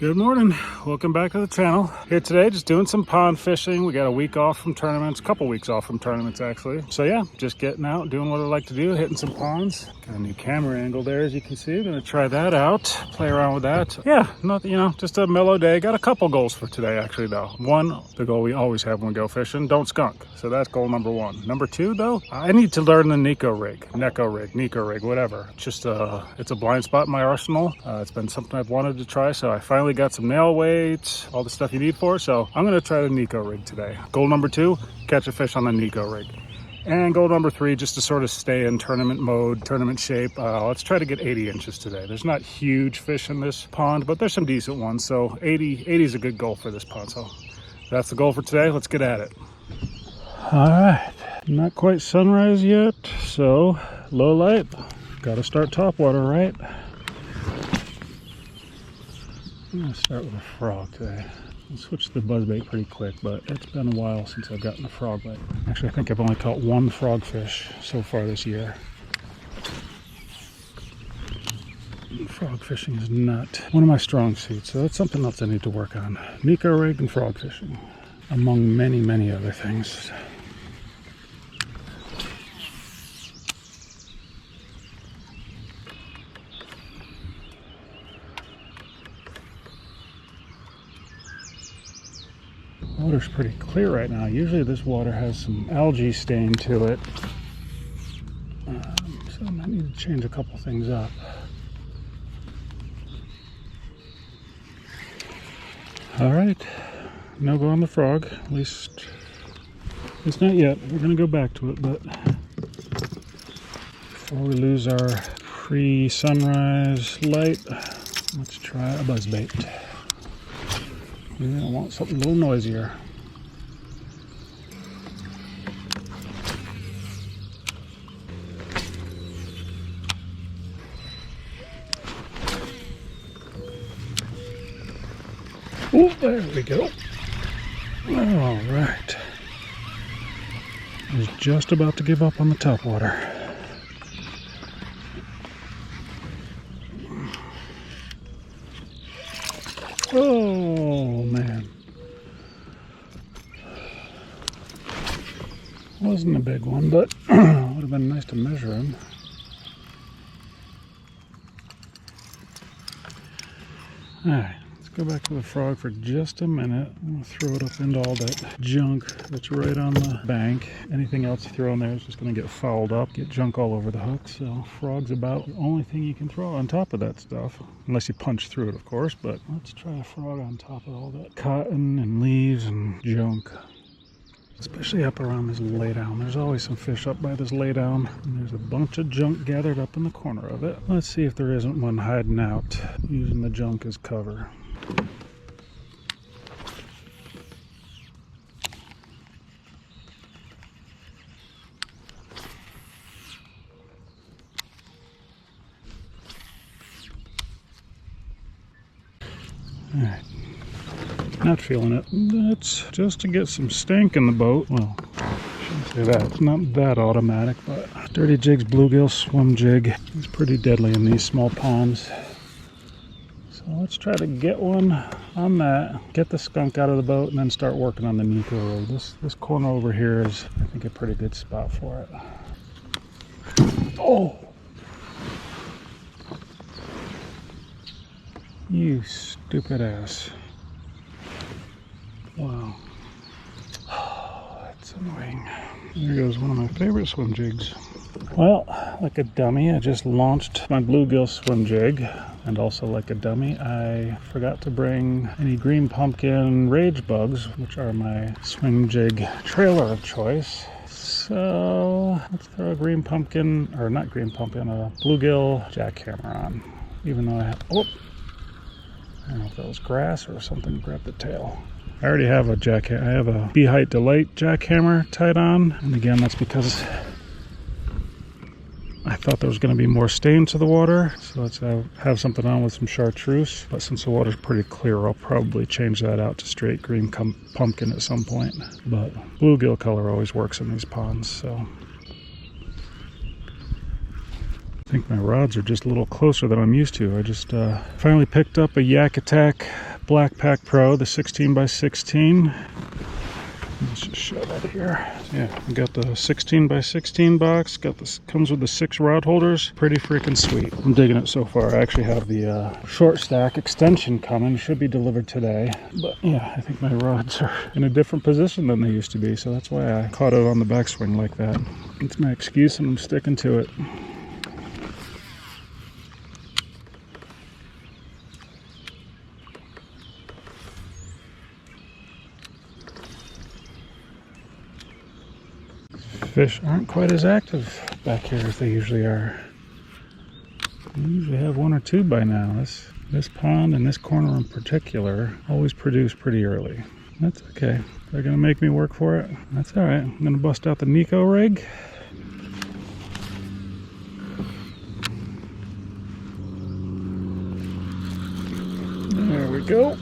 Good morning, welcome back to the channel. Here today, just doing some pond fishing. We got a week off from tournaments, a couple weeks off from tournaments actually. So yeah, just getting out, doing what I like to do, hitting some ponds. Got a new camera angle there, as you can see. Gonna try that out, play around with that. Yeah, nothing, just a mellow day. Got a couple goals for today actually though. One, the goal we always have when we go fishing, don't skunk. So that's goal number one. Number two though, I need to learn the Neko rig, whatever. It's just it's a blind spot in my arsenal. It's been something I've wanted to try, so I finally got some nail weights, all the stuff you need for it. So I'm gonna try the Neko rig today. Goal number two, catch a fish on the Neko rig. And goal number three, just to sort of stay in tournament mode, tournament shape. Let's try to get 80 inches today. There's not huge fish in this pond, but there's some decent ones. So 80 is a good goal for this pond. So that's the goal for today. Let's get at it. All right, not quite sunrise yet. So low light, gotta start topwater, right? I'm gonna start with a frog today. I'll switch to the buzzbait pretty quick, but it's been a while since I've gotten a frog bite. Actually, I think I've only caught one frogfish so far this year. Frog fishing is not one of my strong suits, so that's something else I need to work on. Neko rig and frog fishing, among many, many other things. Water's pretty clear right now. Usually this water has some algae stain to it, so I might need to change a couple things up. All right, no go on the frog, at least not yet. We're gonna go back to it, but before we lose our pre-sunrise light, let's try a buzzbait. I want something a little noisier. Oh, there we go. All right. I was just about to give up on the topwater. Oh man, wasn't a big one, but would have been nice to measure him. All right, let's go back to the frog for just a minute. I'm gonna throw it up into all that junk that's right on the bank. Anything else you throw in there is just gonna get fouled up, get junk all over the hook. So frog's about the only thing you can throw on top of that stuff, unless you punch through it, of course. But let's try a frog on top of all that cotton and leaves and junk, especially up around this laydown. There's always some fish up by this laydown, and there's a bunch of junk gathered up in the corner of it. Let's see if there isn't one hiding out using the junk as cover. All right, not feeling it. That's just to get some stank in the boat. Well, I shouldn't say that. It's not that automatic, but Dirty Jigs bluegill swim jig is pretty deadly in these small ponds. So let's try to get one on that, get the skunk out of the boat, and then start working on the Neko rig. This corner over here is, I think, a pretty good spot for it. Oh! You stupid ass. Wow. Oh, that's annoying. There goes one of my favorite swim jigs. Well, like a dummy, I just launched my bluegill swim jig. And also like a dummy, I forgot to bring any green pumpkin rage bugs, which are my swim jig trailer of choice. So let's throw a green pumpkin, or not green pumpkin, a bluegill jackhammer on. Even though I have, oh! I don't know if that was grass or something grabbed the tail. I already have a jackhammer. I have a Bee Height Delight jackhammer tied on. And again, that's because I thought there was going to be more stain to the water. So let's have something on with some chartreuse. But since the water's pretty clear, I'll probably change that out to straight green pumpkin at some point. But bluegill color always works in these ponds, so. I think my rods are just a little closer than I'm used to. I just finally picked up a Yak Attack Black Pack Pro, the 16 by 16. Let's just show that here. Yeah, we got the 16 by 16 box. Got this, comes with the 6 rod holders. Pretty freaking sweet. I'm digging it so far. I actually have the short stack extension coming. Should be delivered today. But yeah, I think my rods are in a different position than they used to be. So that's why I caught it on the backswing like that. It's my excuse and I'm sticking to it. Fish aren't quite as active back here as they usually are. We usually have 1 or 2 by now. This pond and this corner in particular always produce pretty early. That's okay. They're gonna make me work for it. That's all right. I'm gonna bust out the Neko rig. There we go.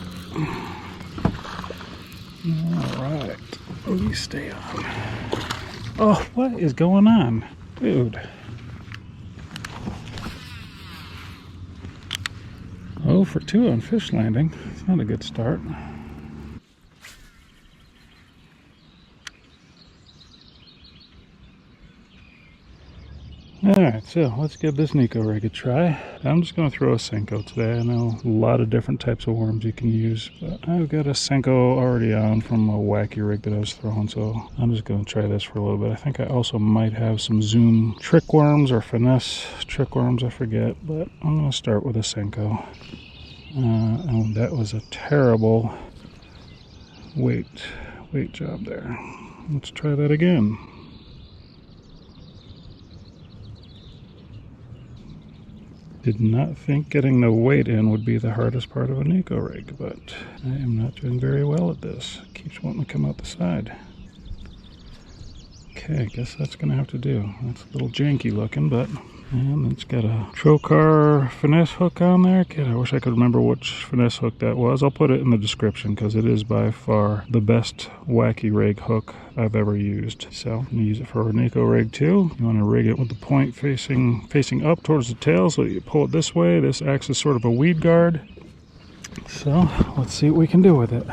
All right. You stay on. Oh, what is going on? Dude. 0 for 2 on fish landing. It's not a good start. Alright, so let's give this Neko rig a try. I'm just going to throw a Senko today. I know a lot of different types of worms you can use, but I've got a Senko already on from a Wacky rig that I was throwing, so I'm just going to try this for a little bit. I think I also might have some Zoom trick worms or finesse trick worms, I forget, but I'm going to start with a Senko. And that was a terrible weight job there. Let's try that again. Did not think getting the weight in would be the hardest part of a Neko rig, but I am not doing very well at this. It keeps wanting to come out the side. Okay, I guess that's going to have to do. That's a little janky looking, but... And it's got a Trocar finesse hook on there. God, I wish I could remember which finesse hook that was. I'll put it in the description because it is by far the best Wacky rig hook I've ever used. So I'm going to use it for a Neko rig too. You want to rig it with the point facing up towards the tail, so you pull it this way. This acts as sort of a weed guard. So let's see what we can do with it.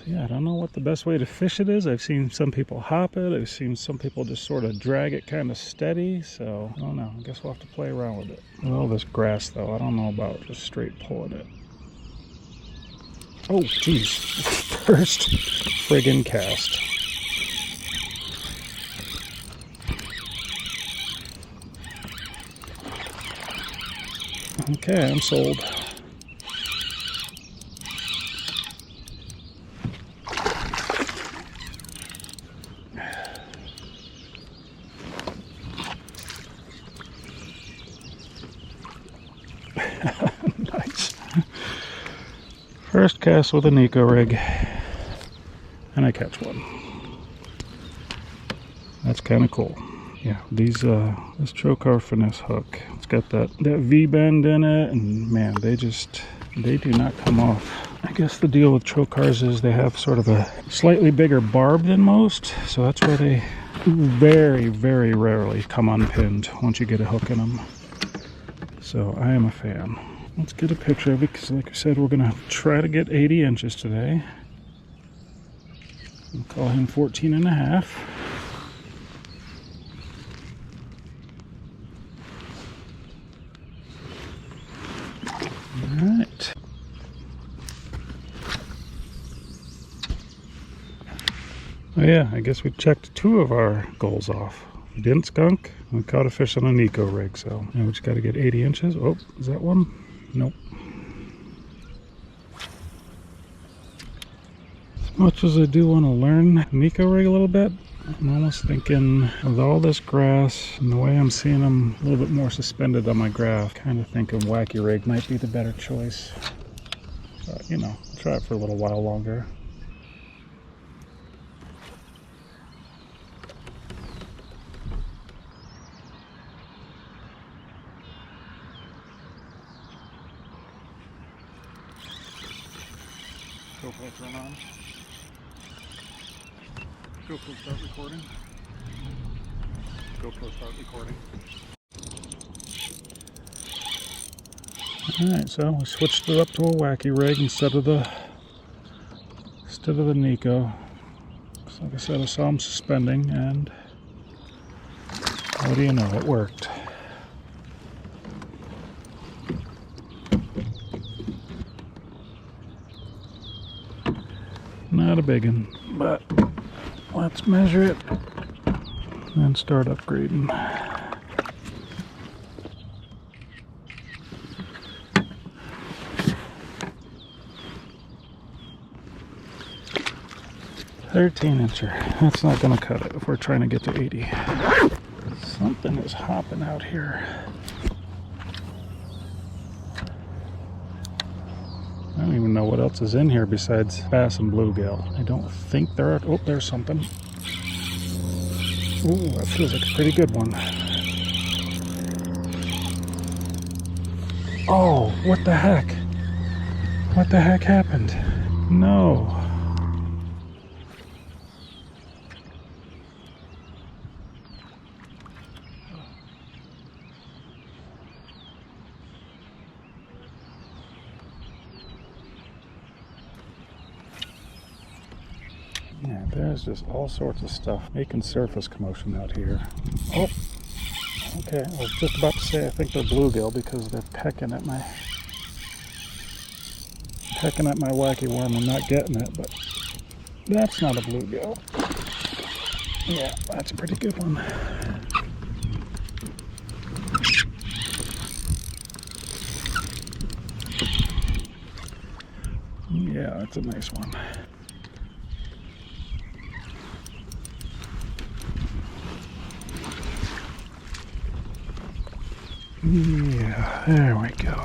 Yeah, I don't know what the best way to fish it is. I've seen some people hop it. I've seen some people just sort of drag it kind of steady. So, I don't know. I guess we'll have to play around with it. With all this grass, though, I don't know about just straight pulling it. Oh, geez. First friggin' cast. Okay, I'm sold. Nice. First cast with a Neko rig, and I catch one. That's kind of cool. Yeah, this Trocar finesse hook, it's got that V bend in it, and man, they do not come off. I guess the deal with Trocars is they have sort of a slightly bigger barb than most, so that's why they very, very rarely come unpinned once you get a hook in them. So I am a fan. Let's get a picture of it, because like I said, we're going to try to get 80 inches today. We'll call him 14 and a half. All right. Oh yeah, I guess we checked 2 of our goals off. We didn't skunk. We caught a fish on a Neko rig, so now we just got to get 80 inches. Oh, is that one? Nope. As much as I do want to learn Neko rig a little bit, I'm almost thinking with all this grass and the way I'm seeing them a little bit more suspended on my graph, kind of thinking Wacky rig might be the better choice. But, you know, I'll try it for a little while longer. GoPro turn on. GoPro start recording. GoPro start recording. Alright, so we switched it up to a Wacky rig instead of the Neco. So like I said, I saw him suspending, and what do you know, it worked. Not a big one, but let's measure it and start upgrading. $13-incher. That's not going to cut it if we're trying to get to 80. Something is hopping out here. I don't even know what else is in here besides bass and bluegill. I don't think there are. Oh, there's something. Ooh, that feels like a pretty good one. Oh, what the heck? What the heck happened? No. Yeah, there's just all sorts of stuff making surface commotion out here. Oh, okay. I was just about to say I think they're bluegill because they're pecking at my wacky worm and not getting it, but that's not a bluegill. Yeah, that's a pretty good one. Yeah, that's a nice one. Yeah, there we go.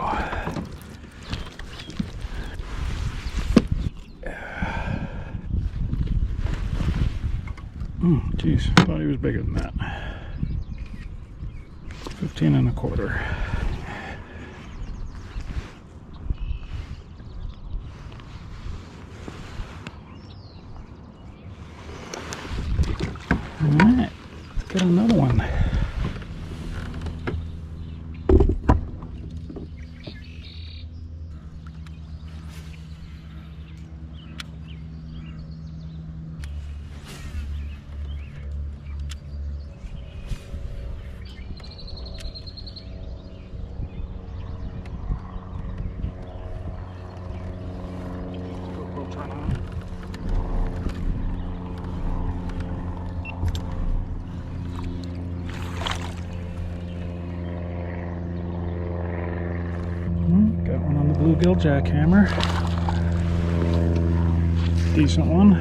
Geez, I thought he was bigger than that. 15 1/4. Alright, let's get another one. Got one on the bluegill jackhammer. Decent one.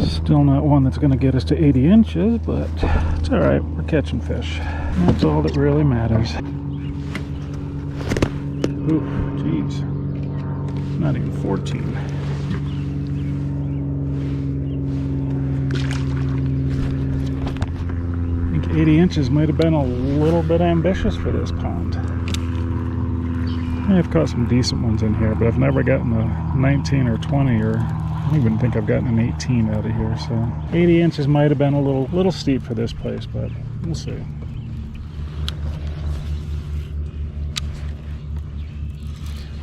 Still not one that's going to get us to 80 inches, but it's alright. We're catching fish. That's all that really matters. Ooh, jeez. Not even 14. I think 80 inches might have been a little bit ambitious for this pond. I've caught some decent ones in here, but I've never gotten a 19 or 20, or I don't even think I've gotten an 18 out of here. So 80 inches might have been a little steep for this place, but we'll see.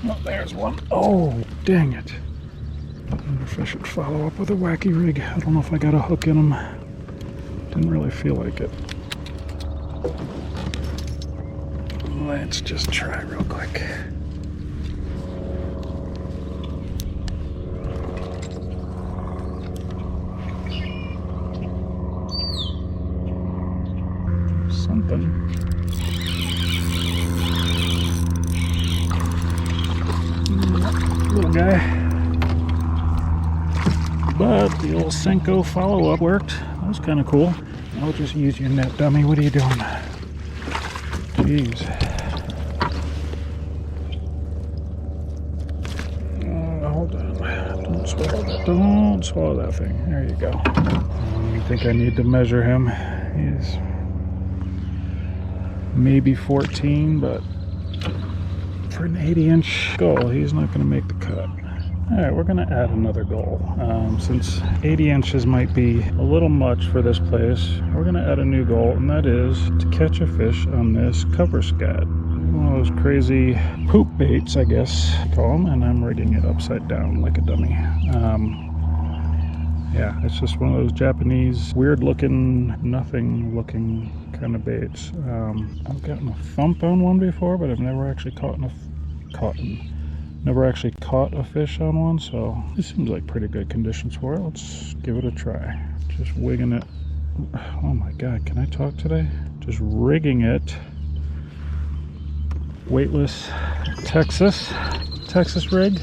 Oh, there's one. Oh, dang it. I wonder if I should follow up with a Wacky rig. I don't know if I got a hook in them. Didn't really feel like it. Let's just try real quick. Something. Little guy. But the old Neko follow-up worked. That was kind of cool. I'll just use your net, dummy. What are you doing? Jeez. Hold on. Don't swallow that. Don't swallow that thing. There you go. I think I need to measure him. He's maybe 14, but for an 80-inch gull, he's not going to make the cut. All right, we're gonna add another goal. Since 80 inches might be a little much for this place, we're gonna add a new goal, and that is to catch a fish on this cover scat. One of those crazy poop baits, I guess you call them, and I'm rigging it upside down like a dummy. Yeah, it's just one of those Japanese, weird looking, nothing looking kind of baits. I've gotten a thump on one before, but I've never actually caught a fish on one, so it seems like pretty good conditions for it. Let's give it a try. Just wigging it. Oh my god, can I talk today? Just rigging it. Weightless Texas rig,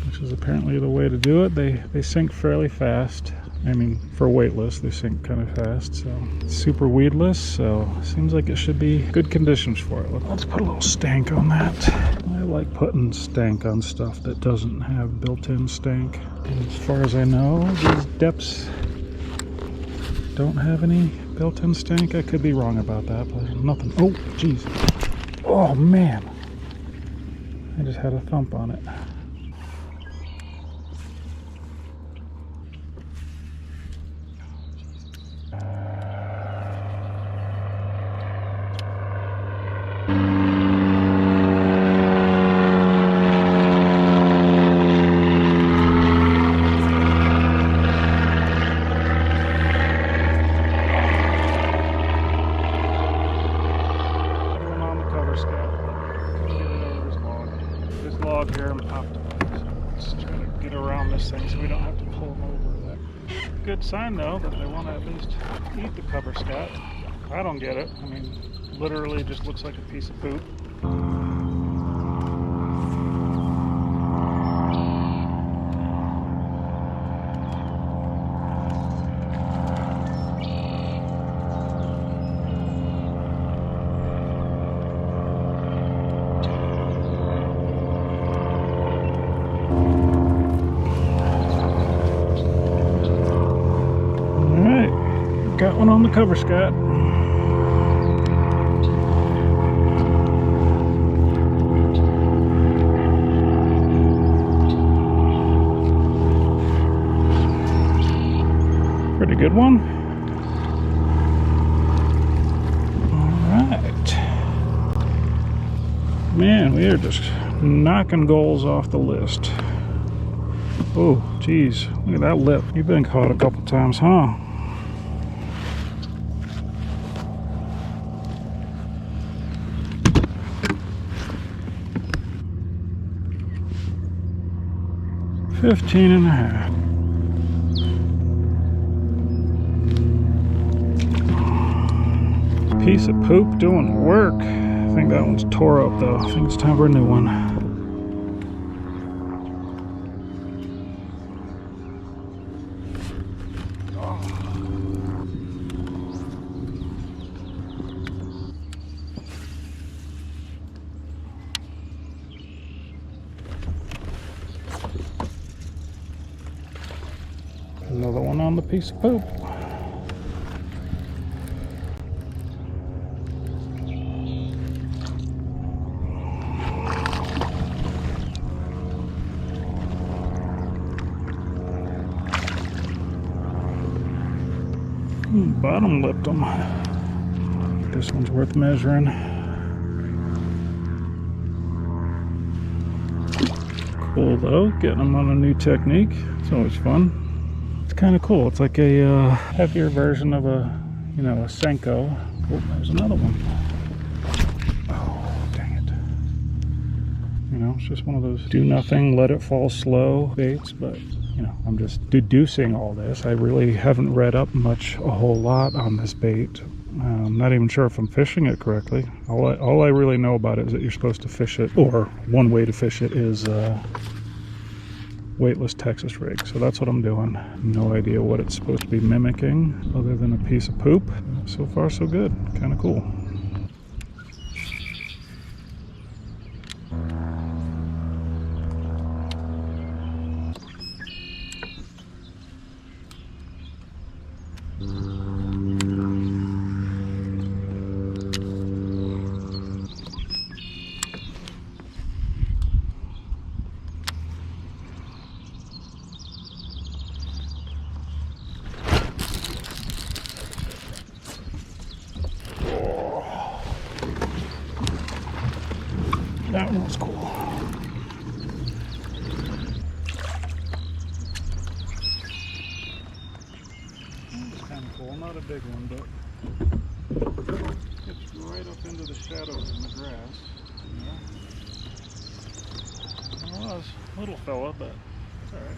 which is apparently the way to do it. They sink fairly fast. I mean, for weightless, they sink kind of fast, so it's super weedless, so seems like it should be good conditions for it. Let's put a little stank on that. I like putting stank on stuff that doesn't have built-in stank. As far as I know, these depths don't have any built-in stank. I could be wrong about that, but nothing. Oh, jeez. Oh, man. I just had a thump on it. Good sign though that they want to at least eat the cover scat. I don't get it. I mean, literally just looks like a piece of poop. Got one on the cover scat. Pretty good one. All right. Man, we are just knocking goals off the list. Oh, geez. Look at that lip. You've been caught a couple times, huh? $15.5. Piece of poop doing work. I think that one's tore up though. I think it's time for a new one. Another one on the piece of poop. Bottom lipped them. This one's worth measuring. Cool though, getting them on a new technique. It's always fun. It's kind of cool. It's like a heavier version of a, a Senko. Oh, there's another one. Oh, dang it. It's just one of those do nothing, let it fall slow baits, but I'm just deducing all this. I really haven't read up a whole lot on this bait. I'm not even sure if I'm fishing it correctly. All I really know about it is that you're supposed to fish it, or one way to fish it is weightless Texas rig. So that's what I'm doing. No idea what it's supposed to be mimicking other than a piece of poop. So far so good. Kind of cool. That one was cool. It's kind of cool. Not a big one, but it's right up into the shadows in the grass. Yeah. It was a little fella, but it's alright.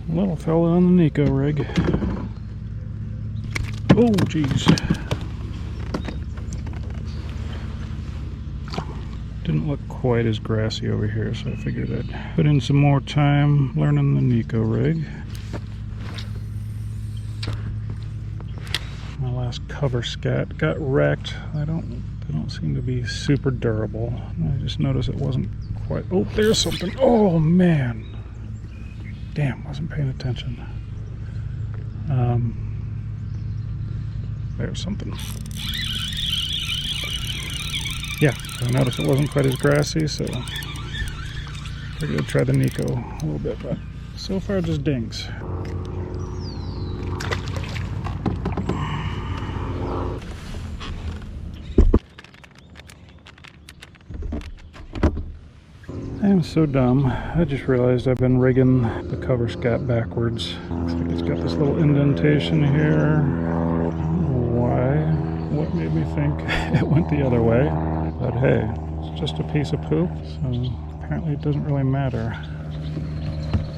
Little fella on the Neko rig. Oh, geez. Didn't look quite as grassy over here, so I figured I'd put in some more time learning the Neko rig. My last cover scat got wrecked. They don't seem to be super durable. I just noticed it wasn't quite. Oh, there's something. Oh man. Damn, wasn't paying attention. There's something. Yeah, I noticed it wasn't quite as grassy, so I figured I'd try the Neko a little bit, but so far just dings. I am so dumb. I just realized I've been rigging the cover scat backwards. Looks like it's got this little indentation here. I don't know why. What made me think it went the other way? But hey, it's just a piece of poop, so apparently it doesn't really matter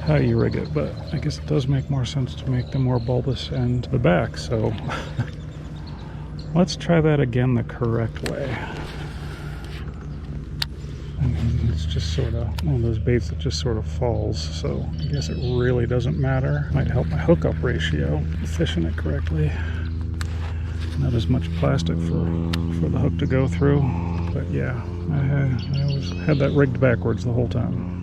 how you rig it, but I guess it does make more sense to make the more bulbous end the back, so let's try that again the correct way. It's just sort of one of those baits that just sort of falls, so I guess it really doesn't matter. Might help my hookup ratio, fishing it correctly. Not as much plastic for the hook to go through, but yeah, I always had that rigged backwards the whole time.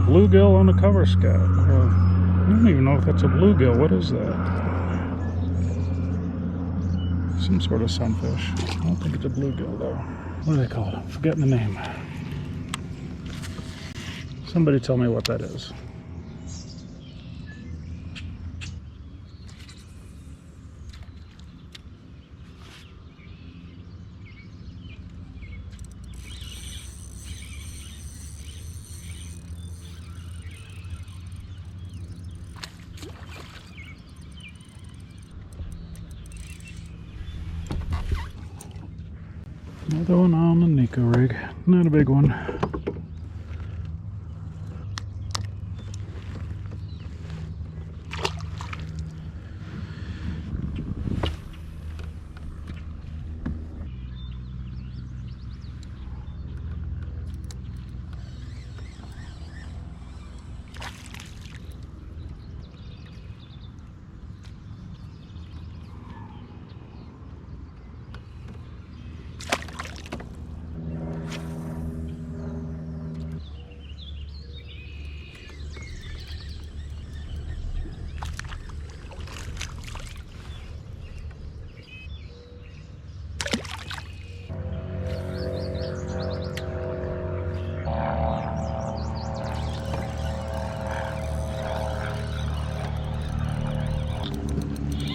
Bluegill on the cover scat. I don't even know if that's a bluegill. What is that? Some sort of sunfish. I don't think it's a bluegill though. What do they call it? I'm forgetting the name. Somebody tell me what that is. Another one on the Neko rig. Not a big one.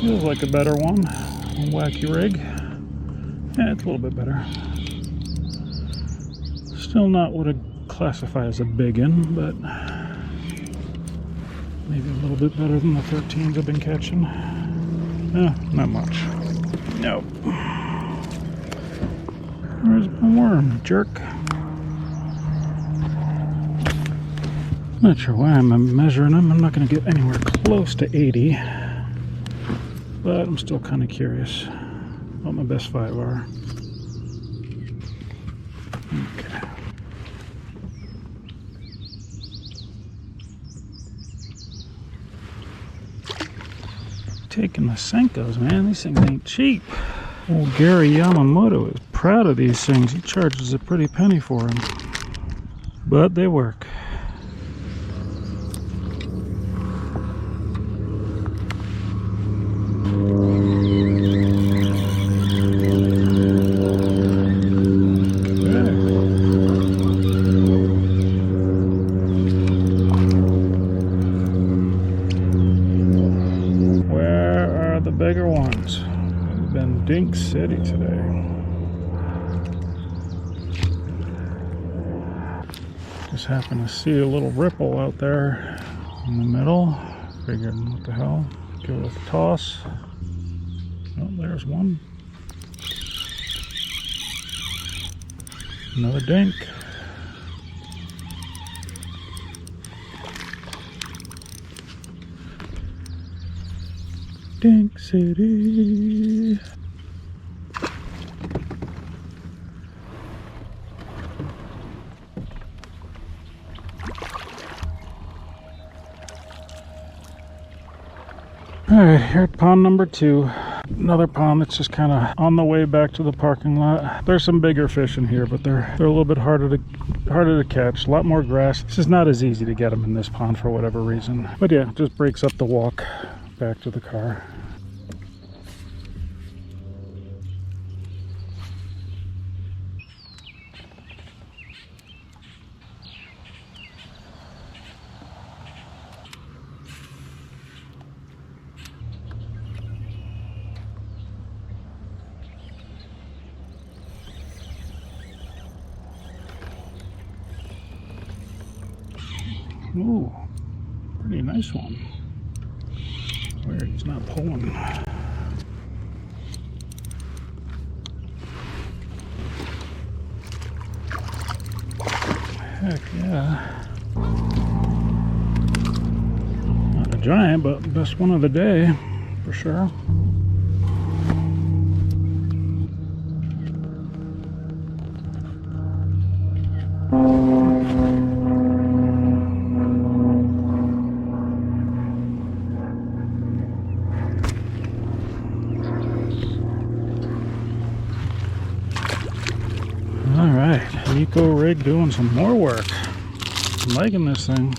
Feels like a better one. A Wacky rig. Yeah, it's a little bit better. Still not what I'd classify as a big one, but maybe a little bit better than the 13s I've been catching. Not much. Nope. Where's my worm, jerk? Not sure why I'm measuring them. I'm not going to get anywhere close to 80. But I'm still kind of curious what my best 5 are. Okay. taking the Senkos, man. These things ain't cheap. Old Gary Yamamoto is proud of these things. He charges a pretty penny for them. But they work. Bigger ones. We've been Dink City today. Just happened to see a little ripple out there in the middle. Figured, what the hell? Give it a toss. Oh, there's one. Another dink. Dink City. Alright, here at pond number 2. Another pond that's just kind of on the way back to the parking lot. There's some bigger fish in here, but they're a little bit harder to catch. A lot more grass. It's just not as easy to get them in this pond for whatever reason. But yeah, it just breaks up the walk back to the car. Ooh, pretty nice one. Weird, he's not pulling. Heck yeah. Not a giant, but best one of the day, for sure. Alright, Neco rig doing some more work. I'm liking this thing.